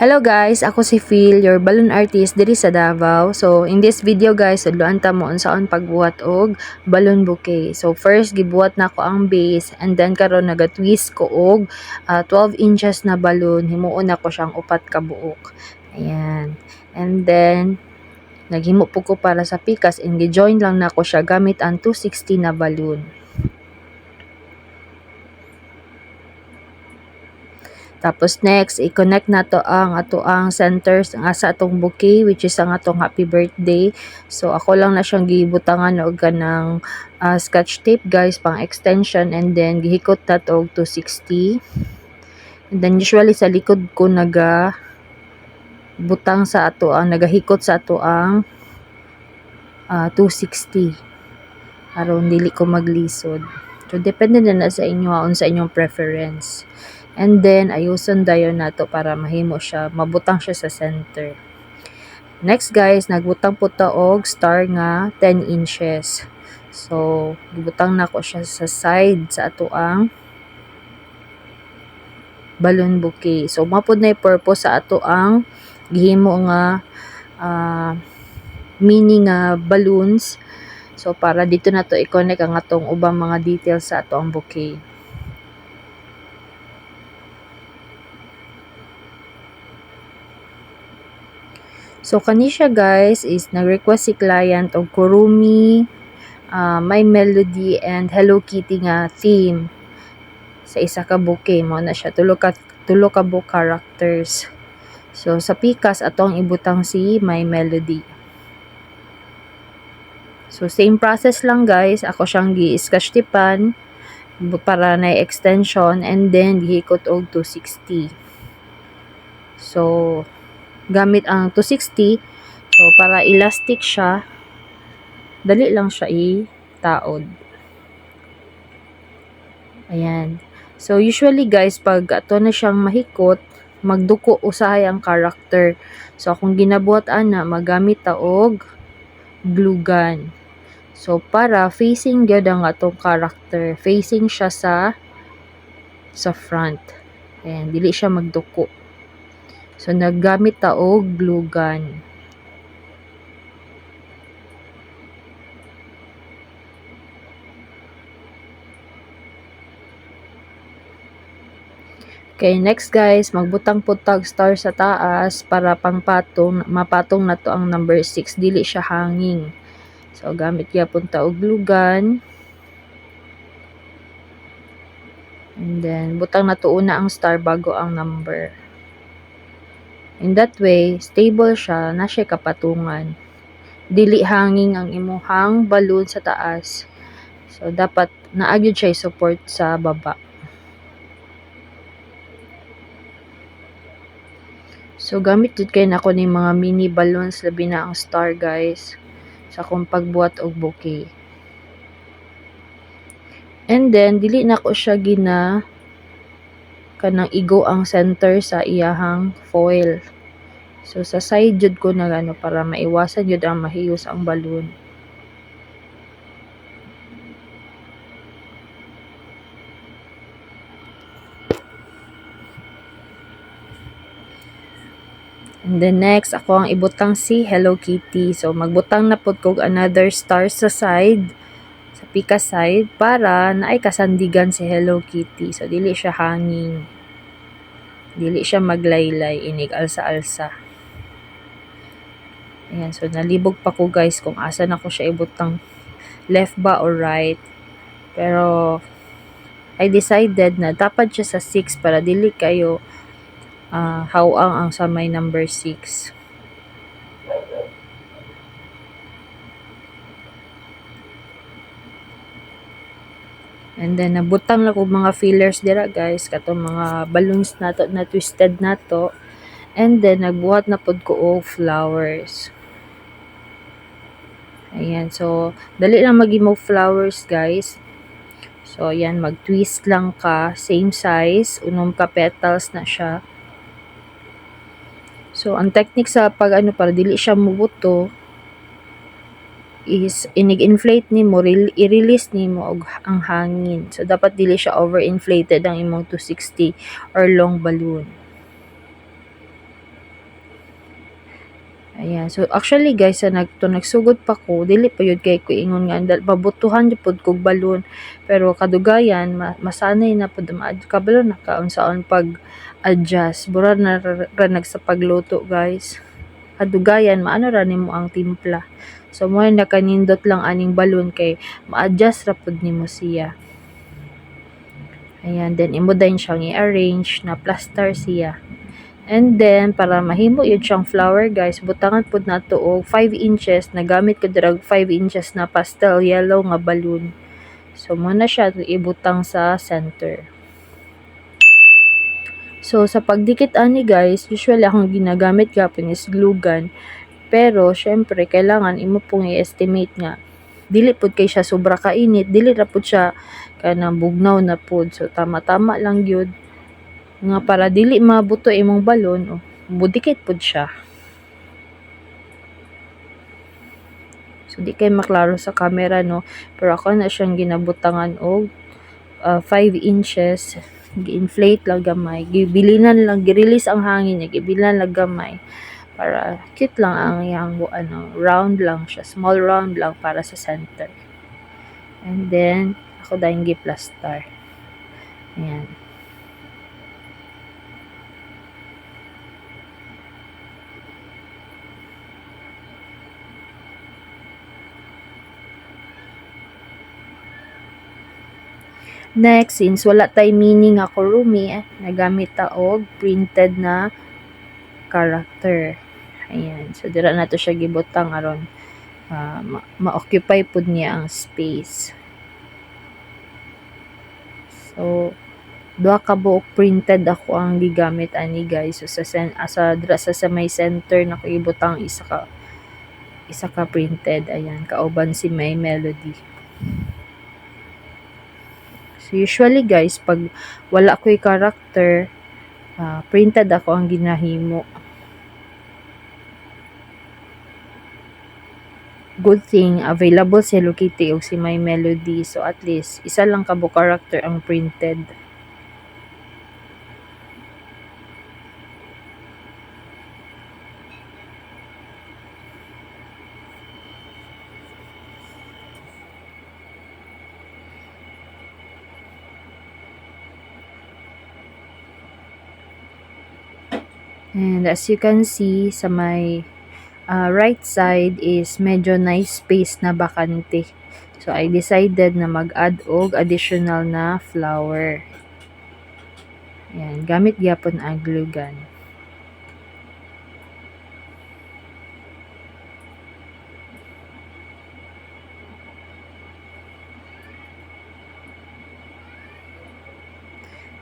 Hello guys, ako si Phil, your balloon artist diri sa Davao. So in this video guys, tudloan ta mo unsaon pagbuhat og balloon bouquet. So first gibuhat na ko ang base and then karon naga-twist ko og 12 inches na balloon. Himuon na ko siyang upat ka buok. Ayan. And then naghimo po ko para sa pikas and gi-join lang nako siya gamit ang 260 na balloon. Tapos next, i-connect na to ang ato ang centers nga sa atong bouquet which is ang atong happy birthday. So ako lang na siyang gibutangan og kanang scotch tape guys pang extension and then gihikot na to og 260. And then usually sa likod ko butang sa ato ang nagahikot sa ato ang 260 aron dili ko maglisod. So depende na sa inyo sa inyong preference. And then, ayuson dayon nato para mahimo siya, mabutang siya sa center. Next guys, nagbutang po ta og star nga 10 inches. So, gibutang nako siya sa side sa ato ang balloon bouquet. So, mapod na purpose sa ato ang gihimo nga mini nga balloons. So, para dito na to i-connect ang atong ubang mga details sa ato ang bouquet. So, kani siya guys is nag-request si client og Kurumi, My Melody, and Hello Kitty nga theme sa isa ka bouquet mo na siya. Tulo ka book characters. So, sa pikas atong ibutang si My Melody. So, same process lang guys. Ako siyang gi-sketch tipan para na extension and then gihikot og 260. So, gamit ang 260. So, para elastic siya, dali lang siya itaod. Ayan. So, usually guys, pag ato na siyang mahikot, magduko usahay ang character. So, kung ginabuhat ana, magamit ta og glue gun. So, para facing gyud ang atong character. Facing siya sa front. Ayan, dili siya magduko. So, naggamit ta og glue gun. Okay, next guys, magbutang po tag star sa taas para mapatong na to ang number 6. Dili siya hanging. So, gamit gyapon ta og glue gun. And then, butang na to una ang star bago ang number. In that way, stable siya, na siya kapatungan. Dili hanging ang imuhang balloon sa taas. So, dapat naagyod siya support sa baba. So, gamit jud kay nako ni mga mini balloons labi na ang star guys sa akong pagbuhat og bouquet. And then dili nako siya kanang igo ang center sa iyahang foil. So sa side jud ko na para maiwasan jud ang mahiyos ang balloon. And then next, ako ang ibutang si Hello Kitty. So, magbutang na po kog another star sa side, sa pika side, para naay kasandigan si Hello Kitty. So, dili siya hanging. Dili siya maglaylay, inig alsa-alsa. Ayan, so nalibog pa ko guys kung asa na ko siya ibutang, left ba or right. Pero, I decided na dapat siya sa 6 para dili kayo hawang ang sa may number 6. And then nabutang lang ko mga fillers dira guys, katong mga balloons nato na twisted nato. And then nagbuhat na pod ko og flowers. Ayan, so dali lang magimo flowers guys. So ayan, mag-twist lang ka, same size, unom ka petals na siya. So, ang technique sa para dili siya mubuto is inig-inflate nimo, i-release nimo og ang hangin. So, dapat dili siya overinflated ang imong 260 or long balloon. Ayan. So, actually guys, sa nagsugod pa ko, dili pa yun kay ko ingon nga, pabutuhan yun pod kog balon. Pero kadugayan, masanay na pod, kabalo na kaunsaon pag-adjust. Bura na ranag sa pagluto guys. Kadugayan, maano ra nimo ang timpla. So, mo nakanindot lang aning balon kay ma-adjust ra pod nimo siya. Ayan, then imo din siyang i-arrange na plaster siya. And then, para mahimo yun siyang flower guys, butangan po na to og 5 inches, nagamit ko dirag 5 inches na pastel yellow nga balloon. So, muna siya ibutang sa center. So, sa pagdikit ani guys, usually akong ginagamit gapon is glue gun. Pero, syempre, kailangan imo pong i-estimate nga. Dili pod kay siya sobra kainit, dili ra pod siya kanang bugnaw na pod. So, tama-tama lang yun nga para dili mabuto imong balon, budikit pod siya. So di kay maklaro sa camera no, pero ako na siyang ginabutangan og 5 inches, gi-inflate lang gamay, gibilinan lang, gi-release ang hangin niya, gibilinan lang gamay para cute lang ang yang round lang siya, small round lang para sa center. And then ako dahil gi-plaster. Ayan. Next, since wala tay meaning nga kurumi, nagamit ta og printed na character. Ayan. So, dira na to siya gibutang aron ma-occupy pud niya ang space. So, duha ka buok printed ako ang gigamit ani guys. So, dira sa may center na ko ibutang isa ka printed. Ayan, kauban si May Melody. So, usually guys, pag wala ko'y character, printed ako ang ginahimo. Good thing, available si Hello Kitty o si My Melody. So, at least, isa lang kabo character ang printed. And as you can see, sa may right side is medyo nice space na bakante. So, I decided na mag-add og additional na flower. Ayan, gamit gyapon ang glue gun.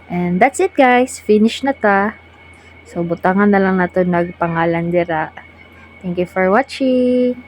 And that's it guys, finish na ta. So, butangan na lang nato nagpangalan dira. Thank you for watching.